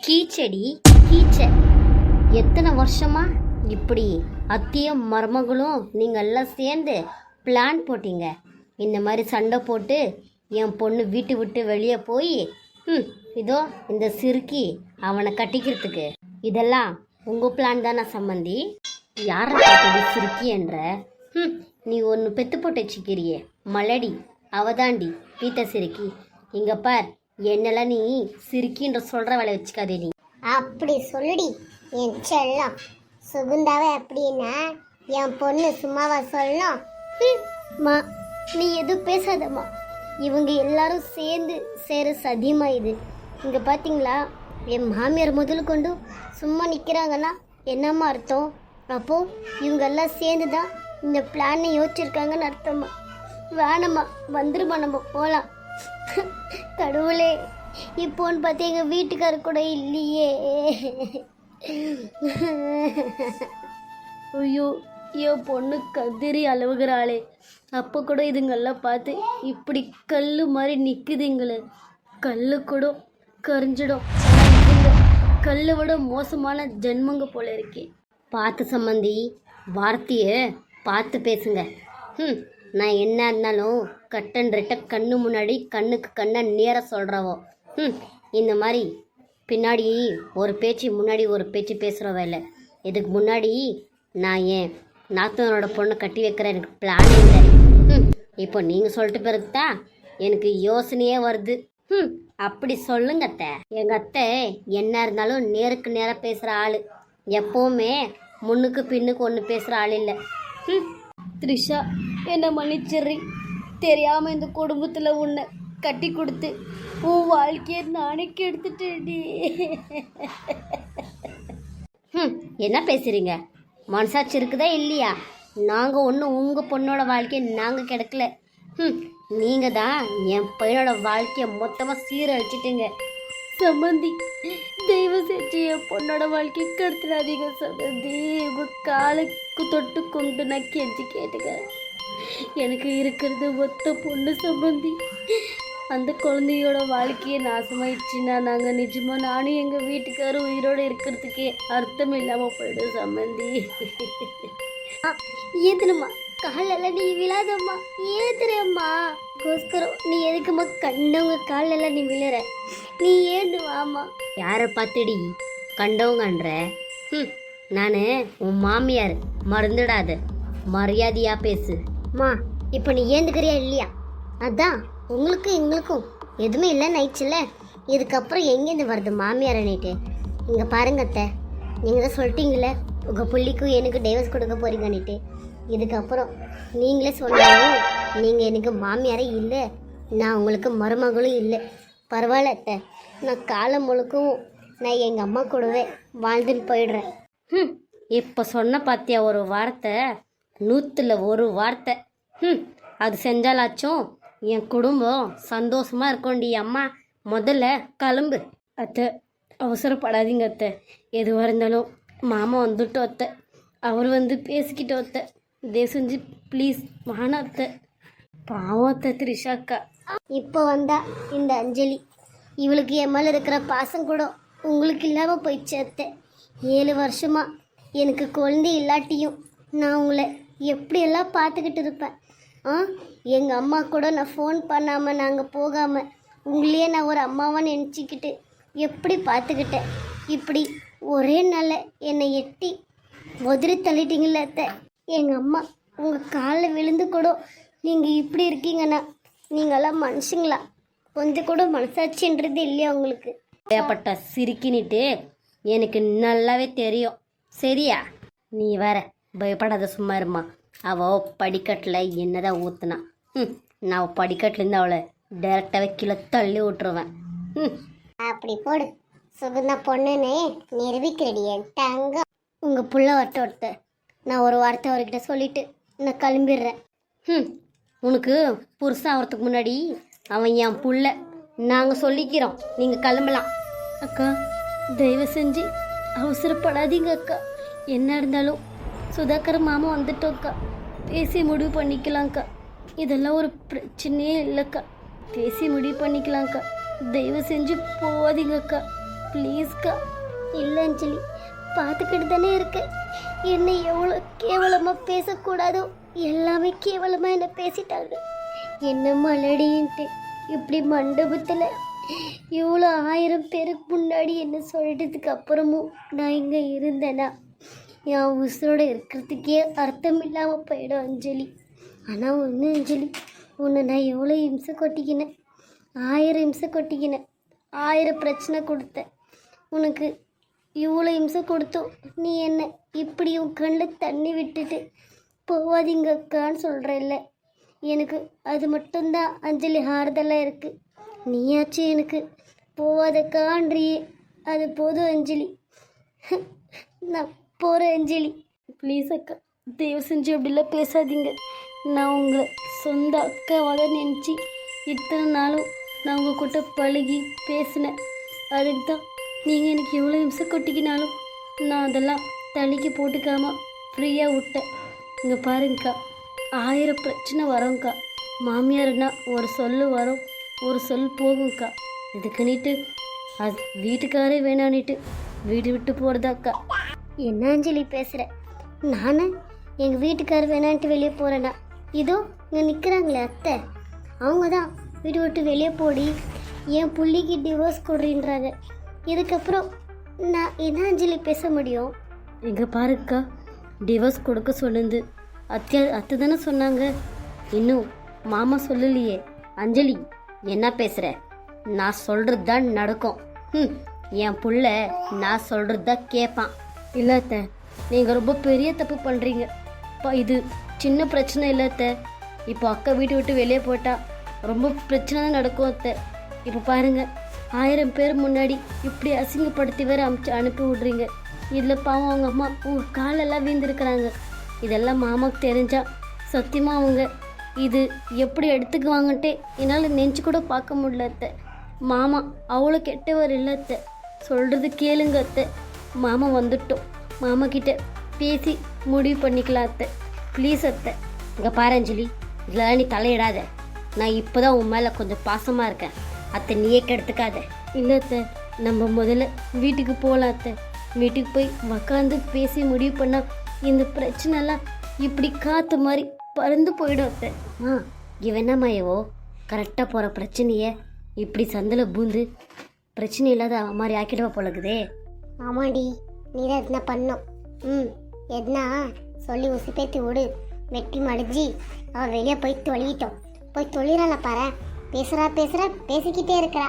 கீச்செடி கீச்ச எத்தனை வருஷமா இப்படி அத்தியும் மருமகளும் நீங்கள் எல்லாம் சேர்ந்து பிளான் போட்டீங்க. இந்த மாதிரி சண்டை போட்டு என் பொண்ணு வீட்டு விட்டு வெளியே போய் இதோ இந்த சிறுக்கி அவனை கட்டிக்கிறதுக்கு இதெல்லாம் உங்கள் பிளான் தானே சம்மந்தி? யாரை பார்த்தது சிறுக்கி என்ற நீ ஒன்று பெத்து போட்டு வச்சுக்கிறியே மலடி அவதாண்டி வீட்டை சிறுக்கி. இங்கே பார், என்னெல்லாம் நீ சிறுக்கின்ற சொல்கிற வேலை வச்சுக்காதே. நீ அப்படி சொல்லுடி என் செல்லம். சுகுந்தாவே அப்படின்னா என் பொண்ணு சும்மாவா சொல்லும்? மா நீ எதுவும் பேசாதம்மா. இவங்க எல்லாரும் சேர்ந்து சேர சதியமா இது. இங்கே பார்த்தீங்களா, என் மாமியார் முதல் கொண்டு சும்மா நிற்கிறாங்கன்னா என்னம்மா அர்த்தம்? அப்போது இவங்க எல்லாம் சேர்ந்து தான் இந்த பிளானை யோசிச்சிருக்காங்கன்னு அர்த்தம்மா. வேணம்மா, வந்துருமா, நம்ம போகலாம். கடவுளே, இப்போன்னு பார்த்து எங்கள் வீட்டுக்காரர் கூட இல்லையே. ஐயோ, என் பொண்ணு கதிரி அழுவுகிறாளே. அப்போ கூட இதுங்கெல்லாம் பார்த்து இப்படி கல் மாதிரி நிற்குதுங்களே. கல் கூட கரிஞ்சிடும். இதுங்க கல்லை விட மோசமான ஜென்மங்க போல இருக்கே. பார்த்து சம்மந்தி, வார்த்தையை பார்த்து பேசுங்க. நான் என்ன இருந்தாலும் கட்டன்றிட்ட கண்ணு முன்னாடி கண்ணுக்கு கண்ணை நேர சொல்கிறவோ. இந்த மாதிரி பின்னாடி ஒரு பேச்சு முன்னாடி ஒரு பேச்சு பேசுகிறவ இல்லை. இதுக்கு முன்னாடி நான் ஏன் நாத்தனோட பொண்ணை கட்டி வைக்கிற எனக்கு பிளான் இல்லை. இப்போ நீங்கள் சொல்லிட்டு பிறகு தான் எனக்கு யோசனையே வருது. அப்படி சொல்லுங்க அத்தை. எங்கள் அத்தை என்ன இருந்தாலும் நேருக்கு நேராக பேசுகிற ஆள். எப்போவுமே முன்னுக்கு பின்னுக்கு ஒன்று பேசுகிற ஆள் இல்லை. த்ரிஷா, என்னை மன்னிச்சிடுறி. தெரியாமல் இந்த குடும்பத்தில் உன்னை கட்டி கொடுத்து உன் வாழ்க்கையை நானே கெடுத்துட்டேடி. என்ன பேசுகிறீங்க? மனசாட்சி இருக்குதா இல்லையா? நாங்கள் ஒன்றும் உங்கள் பொண்ணோட வாழ்க்கையை நாங்கள் கெடுக்கல. நீங்கள் தான் என் பையனோட வாழ்க்கையை மொத்தமாக சீரழிச்சிட்டுங்க. சம்மந்தி, தெய்வ செஞ்சு என் பொண்ணோட வாழ்க்கையை கெடுத்துடாதீங்க சம்மந்தி. உங்கள் காலுக்கு தொட்டு கொண்டு நான் கெஞ்சி கேட்டுக்க. எனக்கு இருக்கிறது ஒத்த பொண்ணு சம்மந்தி. அந்த குழந்தையோட வாழ்க்கையை நாசமாயிடுச்சுன்னா நாங்கள் நிஜமாக நானும் எங்கள் வீட்டுக்காரும் உயிரோடு இருக்கிறதுக்கே அர்த்தம் இல்லாமல் போயிடும் சம்மந்தி. ஏத்துனம்மா, காலெல்லாம் நீ விழாதம்மா, ஏத்துறம்மா. கோஸ்கரம் நீ எதுக்குமா கண்டவங்க காலெல்லாம் நீ விழுற? நீ ஏன்னு வாமா. யாரை பார்த்துடி கண்டவங்கன்ற? நான் உன் மாமியார், மறந்துடாத. மரியாதையாக பேசு. மா, இப்போ நீ ஏந்துக்கிறியா இல்லையா? அதான் உங்களுக்கும் எங்களுக்கும் எதுவுமே இல்லைன்னு ஆயிடுச்சுல்ல. இதுக்கப்புறம் எங்கேருந்து வருது மாமியார் நைட்டு? இங்கே பாருங்க அத்தை, நீங்கள் தான் சொல்லிட்டீங்களே உங்கள் புள்ளிக்கும் எனக்கு டைவர்ஸ் கொடுக்க போறீங்கன்னுட்டு. இதுக்கப்புறம் நீங்களே சொன்னாலும் நீங்கள் எனக்கு மாமியாரே இல்லை, நான் உங்களுக்கு மருமகளும் இல்லை. பரவாயில்ல அத்தை, நான் காலம் முழுக்கவும் நான் எங்கள் அம்மா கூடவே வாழ்ந்துன்னு போயிடுறேன். இப்போ சொன்ன பார்த்தியா ஒரு வார்த்தை, 100ல் 1 வார்த்தை. அது செஞ்சாலாச்சும் என் குடும்பம் சந்தோஷமாக இருக்கோண்டி. அம்மா முதல்ல கிளம்பு. அத்தை, அவசரப்படாதீங்க அத்தை. எதுவாக இருந்தாலும் மாமா வந்துட்டோம் அத்தை. அவர் வந்து பேசிக்கிட்டோம் அத்தை. தயவு செஞ்சு ப்ளீஸ் வானா அத்தை. பாவம் அத்தை த்ரிஷாக்கா. இப்போ வந்தா இந்த அஞ்சலி, இவளுக்கு என் மேலே இருக்கிற பாசம் கூட உங்களுக்கு இல்லாமல் போயிடுச்சு அத்தை. 7 வருஷமாக எனக்கு குழந்தை இல்லாட்டியும் நான் உங்களை எப்படியெல்லாம் பார்த்துக்கிட்டு இருப்பேன். எங்கள் அம்மா கூட நான் ஃபோன் பண்ணாமல் நாங்கள் போகாமல் உங்களையே நான் ஒரு அம்மாவாக நினச்சிக்கிட்டு எப்படி பார்த்துக்கிட்டேன். இப்படி ஒரே நாளில் என்னை எட்டி உதறி தள்ளிட்டீங்களே அத்தை. எங்கள் அம்மா உங்கள் காலில் விழுந்து கூட நீங்கள் இப்படி இருக்கீங்கன்னா நீங்களாம் மனுஷங்களா? கொஞ்சம் கூட மனசாட்சின்றது இல்லையா உங்களுக்கு? ஏற்பட்ட சிரிக்கினிட்டு எனக்கு நல்லாவே தெரியும். சரியா? நீ வேற பயப்படாத, சும்மா இருமா. அவள் படிக்கட்டில் என்னதான் ஊற்றுனா, நான் படிக்கட்டிலேருந்து அவளை டைரெக்டாகவே கீழே தள்ளி விட்டுருவேன். அப்படி போடு. சுகுந்தா பொண்ணுன்னு நிரூபிக்கிறடியே தங்கம். உங்கள் புள்ள ஒருத்த நான் ஒரு வார்த்தை அவர்கிட்ட சொல்லிவிட்டு நான் கிளம்பிடுறேன். உனக்கு புருஷன் ஆகிறதுக்கு முன்னாடி அவன் என் புள்ள. நாங்கள் சொல்லிக்கிறோம், நீங்கள் கிளம்பலாம். அக்கா, தயவு செஞ்சு அவசரப்படாதீங்க அக்கா. என்ன இருந்தாலும் சுதாகர் மாமா வந்துட்டோம்க்கா. பேசி முடிவு பண்ணிக்கலாம்க்கா. இதெல்லாம் ஒரு பிரச்சனையே இல்லைக்கா. பேசி முடிவு பண்ணிக்கலாம்க்கா. தயவு செஞ்சு போகாதீங்கக்கா. ப்ளீஸ்க்கா. இல்லை அஞ்சலி, பார்த்துக்கிட்டு தானே இருக்க. என்னை எவ்வளோ கேவலமாக பேசக்கூடாதோ எல்லாமே கேவலமாக என்னை பேசிட்டாங்க. என்ன மலடின்ட்டு இப்படி மண்டபத்தில் இவ்வளோ 1000 பேருக்கு முன்னாடி என்ன சொல்லிட்டதுக்கு அப்புறமும் நான் இங்கே இருந்தேன்னா என் உசுரோட இருக்கிறதுக்கே அர்த்தம் இல்லாமல் போயிடும் அஞ்சலி. ஆனால் ஒன்று அஞ்சலி, உன்னை நான் எவ்வளோ இம்சை கொட்டிக்கினேன், 1000 இம்சை கொட்டிக்கினேன், 1000 பிரச்சனை கொடுத்தேன் உனக்கு. இவ்வளோ இம்சை கொடுத்தோம் நீ என்ன இப்படி உன் கண்ணில் தண்ணி விட்டுட்டு போவாதீங்க அக்கான்னு சொல்கிறல்ல, எனக்கு அது மட்டும்தான் அஞ்சலி ஆறுதலாக இருக்குது. நீயாச்சும் எனக்கு போவாதக்கான்றியே, அது போதும் அஞ்சலி. நான் போகிறேன் அஞ்சலி. ப்ளீஸ் அக்கா, தயவு செஞ்சு அப்படிலாம் பேசாதீங்க. நான் உங்களை சொந்த அக்காவாக தான் நினச்சி இத்தனை நாளும் நான் உங்கள் கிட்ட பழகி பேசினேன். அதுக்கு தான் நீங்கள் எனக்கு எவ்வளோ இம்சை கொட்டிக்கினாலும் நான் அதெல்லாம் தள்ளிக்கு போட்டுக்காம ஃப்ரீயாக விட்டேன். இங்கே பாருங்கக்கா, 1000 பிரச்சனை வரோங்க்கா. மாமியார்னா ஒரு சொல் வரும், ஒரு சொல் போகும்க்கா. இதுக்குன்னிட்டு அது வீட்டுக்காரே வேணான்னிட்டு வீடு விட்டு போகிறதாக்கா. என்ன அஞ்சலி பேசுகிற? நானே எங்கள் வீட்டுக்காரர் வேணான்ட்டு வெளியே போகிறேன்னா, இதோ இங்கே நிற்கிறாங்களே அத்தை, அவங்க தான் வீடு விட்டு வெளியே போடி என் புள்ளிக்கு டிவோர்ஸ் கொடுறீன்றாங்க. இதுக்கப்புறம் நான் என்ன அஞ்சலி பேச முடியும்? எங்கே பாருக்கா, டிவோர்ஸ் கொடுக்க சொல்லுது அத்தை தானே சொன்னாங்க. இன்னும் மாமா சொல்லலையே. அஞ்சலி, என்ன பேசுகிற? நான் சொல்கிறது தான் நடக்கும். என் புள்ள நான் சொல்கிறது தான் கேட்பான். இல்லை அத்தை, நீங்கள் ரொம்ப பெரிய தப்பு பண்ணுறீங்க. இது சின்ன பிரச்சனை இல்லை அத்தை. இப்போ அக்கா வீட்டை விட்டு வெளியே போட்டால் ரொம்ப பிரச்சனை தான் நடக்கும் அத்தை. இப்போ பாருங்கள், 1000 பேர் முன்னாடி இப்படி அசிங்கப்படுத்தி வேறு அனுப்பி விட்றீங்க. இதில் பாவம் அவங்க அம்மா உங்கள் காலெல்லாம் வீழ்ந்துருக்குறாங்க. இதெல்லாம் மாமாவுக்கு தெரிஞ்சா சத்தியமாக அவங்க இது எப்படி எடுத்துக்குவாங்கன்ட்டே என்னால் நெஞ்சு கூட பார்க்க முடியல அத்தை. மாமா அவ்வளோ கெட்டவர் இல்லை அத்தை, சொல்கிறது கேளுங்க அத்தை. மாமா வந்துட்டோம், மாமா கிட்ட பேசி முடிவு பண்ணிக்கலாம் அத்தை. ப்ளீஸ் அத்தை. இங்கே பாரு அஞ்சலி, இதெல்லாம் நீ தலையிடாத. நான் இப்போ தான் உன் மேலே கொஞ்சம் பாசமாக இருக்கேன் அத்தை, நீயே கெடுத்துக்காத. இல்லை அத்தை, நம்ம முதல்ல வீட்டுக்கு போகலாம் அத்தை. வீட்டுக்கு போய் உக்காந்து பேசி முடிவு பண்ணால் இந்த பிரச்சனைலாம் இப்படி காற்று மாதிரி பறந்து போயிடும் அத்தை. இவென்னம்மா ஏவோ கரெக்டாக போகிற பிரச்சனையை இப்படி சந்தில் பூந்து பிரச்சனை இல்லாத மாதிரி ஆக்கிடுவா போலக்குதே. ஆமாடி, நீ தான் எதுனா பண்ணோம். எதுனா சொல்லி உசுப்பேத்தி விடு. வெட்டி மடிஞ்சு அவள் வெளியே போய் தொழிட்டோம். போய் தொழிறால பாரு. பேசுகிறா பேசிக்கிட்டே இருக்கிறா.